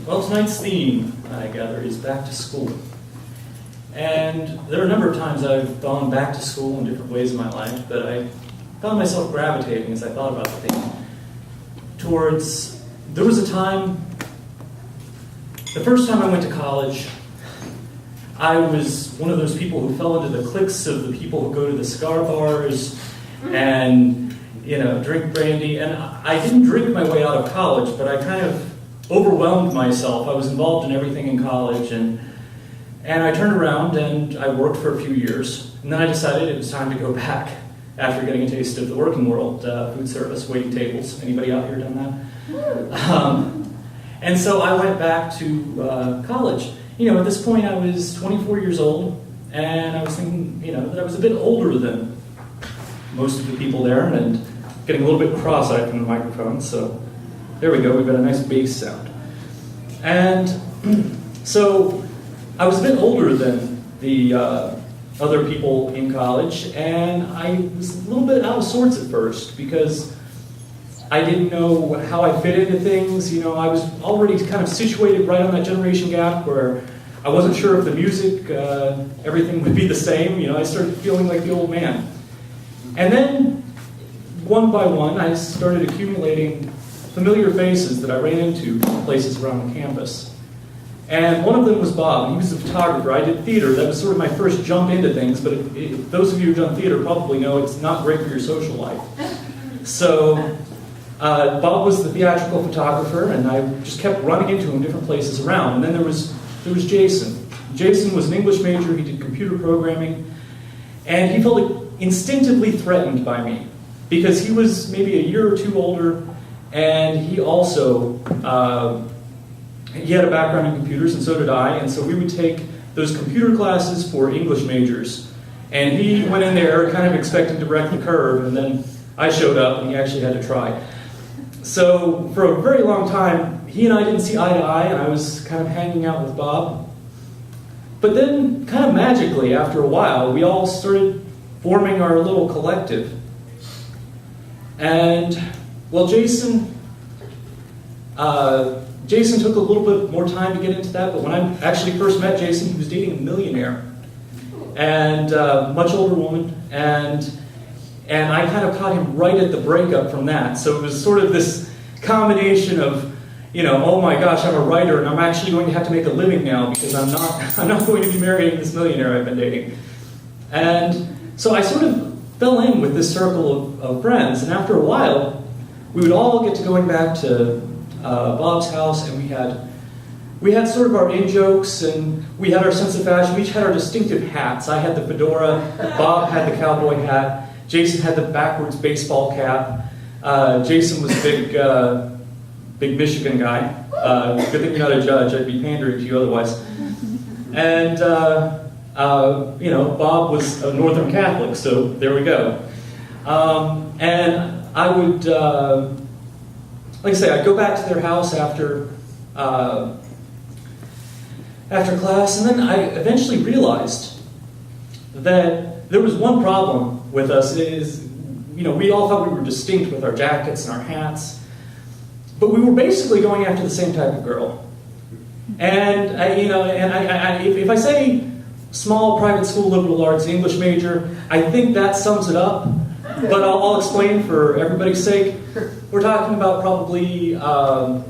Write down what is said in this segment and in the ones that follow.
Well, tonight's theme, I gather, is back to school. And there are a number of times I've gone back to school in different ways in my life that I found myself gravitating as I thought about the theme towards, there was a time, the first time I went to college, I was one of those people who fell into the cliques of the people who go to the cigar bars and, drink brandy. And I didn't drink my way out of college, but I kind of overwhelmed myself. I was involved in everything in college, and I turned around and I worked for a few years, and then I decided it was time to go back after getting a taste of the working world, food service, waiting tables. Anybody out here done that? And so I went back to college. At this point I was 24 years old, and I was thinking, that I was a bit older than most of the people there, and getting a little bit cross-eyed from the microphone, so there we go, we've got a nice bass sound. And so I was a bit older than the other people in college, and I was a little bit out of sorts at first because I didn't know how I fit into things. I was already kind of situated right on that generation gap where I wasn't sure if the music, everything would be the same. I started feeling like the old man. And then, one by one, I started accumulating familiar faces that I ran into places around the campus. And one of them was Bob, and he was a photographer. I did theater. That was sort of my first jump into things, but those of you who've done theater probably know it's not great for your social life. So Bob was the theatrical photographer, and I just kept running into him different places around. And then there was Jason. Jason was an English major. He did computer programming, and he felt like instinctively threatened by me because he was maybe a year or two older, and he also he had a background in computers, and so did I, and so we would take those computer classes for English majors. And he went in there kind of expecting to wreck the curve, and then I showed up, and he actually had to try. So for a very long time, he and I didn't see eye to eye, and I was kind of hanging out with Bob. But then, kind of magically, after a while, we all started forming our little collective. And, well, Jason took a little bit more time to get into that, but when I actually first met Jason, he was dating a millionaire, and much older woman, and I kind of caught him right at the breakup from that. So it was sort of this combination of, oh my gosh, I'm a writer, and I'm actually going to have to make a living now because I'm not going to be marrying this millionaire I've been dating. And so I sort of fell in with this circle of friends, and after a while, we would all get to going back to Bob's house, and we had sort of our in-jokes, and we had our sense of fashion. We each had our distinctive hats. I had the fedora, Bob had the cowboy hat, Jason had the backwards baseball cap. Jason was a big Michigan guy. Good thing you're not a judge. I'd be pandering to you otherwise. And Bob was a Northern Catholic, so there we go. And I would, like I say, I'd go back to their house after class, and then I eventually realized that there was one problem with us. We all thought we were distinct with our jackets and our hats, but we were basically going after the same type of girl. And if I say small private school liberal arts English major, I think that sums it up. But I'll explain for everybody's sake. We're talking about probably somebody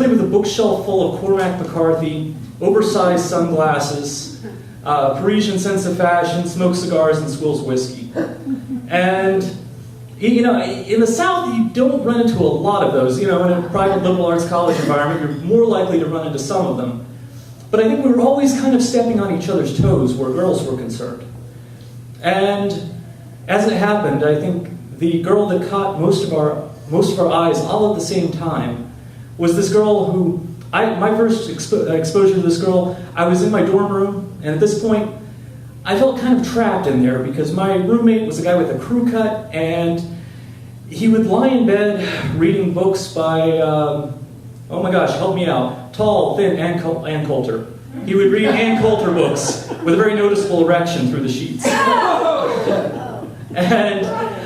with a bookshelf full of Cormac McCarthy, oversized sunglasses, Parisian sense of fashion, smokes cigars, and swills whiskey. And in the South, you don't run into a lot of those. In a private liberal arts college environment, you're more likely to run into some of them. But I think we were always kind of stepping on each other's toes where girls were concerned. And as it happened, I think the girl that caught most of our eyes all at the same time was this girl who, my first exposure to this girl, I was in my dorm room, and at this point, I felt kind of trapped in there because my roommate was a guy with a crew cut, and he would lie in bed reading books by, oh my gosh, help me out, tall, thin, Ann Coulter. He would read Ann Coulter books with a very noticeable erection through the sheets. And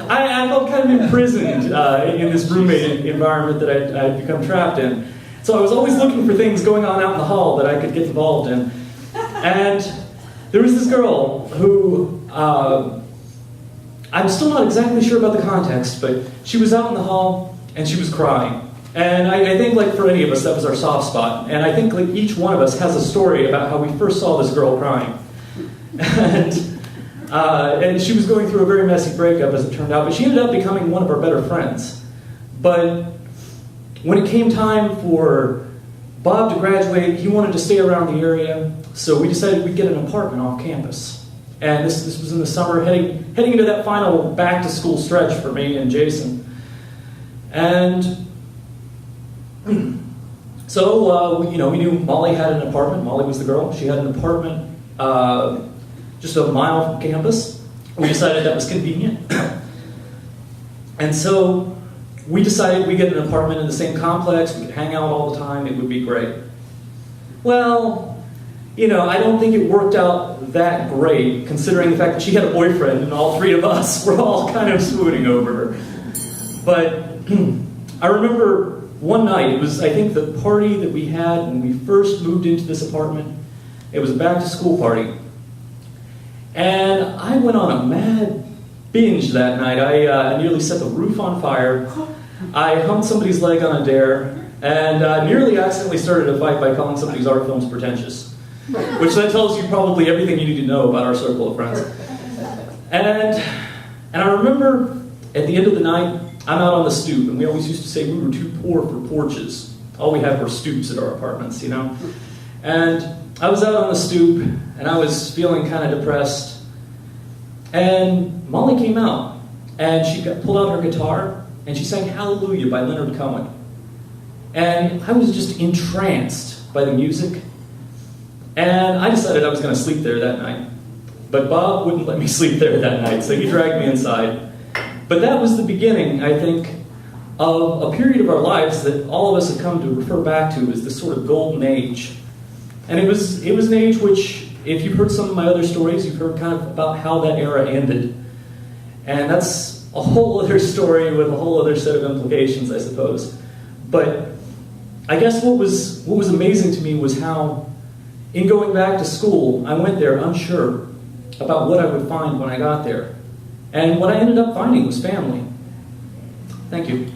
I felt kind of imprisoned in this roommate environment that I'd become trapped in. So I was always looking for things going on out in the hall that I could get involved in. And there was this girl who, I'm still not exactly sure about the context, but she was out in the hall and she was crying. And I think, like, for any of us, that was our soft spot. And I think, like, each one of us has a story about how we first saw this girl crying. And she was going through a very messy breakup, as it turned out, but she ended up becoming one of our better friends. But when it came time for Bob to graduate, he wanted to stay around the area, so we decided we'd get an apartment off campus. And this was in the summer, heading into that final back-to-school stretch for me and Jason. And so, we knew Molly had an apartment. Molly was the girl. She had an apartment just a mile from campus. We decided that was convenient. And so we decided we'd get an apartment in the same complex. We could hang out all the time. It would be great. Well, I don't think it worked out that great, considering the fact that she had a boyfriend and all three of us were all kind of swooning over her. But I remember one night, it was, I think, the party that we had when we first moved into this apartment. It was a back-to-school party. And I went on a mad binge that night. I nearly set the roof on fire. I hung somebody's leg on a dare, and nearly accidentally started a fight by calling somebody's art films pretentious. Which that tells you probably everything you need to know about our circle of friends. And I remember at the end of the night, I'm out on the stoop, and we always used to say we were too poor for porches. All we had were stoops at our apartments, And I was out on the stoop, and I was feeling kind of depressed. And Molly came out, and she pulled out her guitar, and she sang Hallelujah by Leonard Cohen. And I was just entranced by the music. And I decided I was going to sleep there that night. But Bob wouldn't let me sleep there that night, so he dragged me inside. But that was the beginning, I think, of a period of our lives that all of us have come to refer back to as this sort of golden age. And it was an age which, if you've heard some of my other stories, you've heard kind of about how that era ended. And that's a whole other story with a whole other set of implications, I suppose. But I guess what was amazing to me was how, in going back to school, I went there unsure about what I would find when I got there. And what I ended up finding was family. Thank you.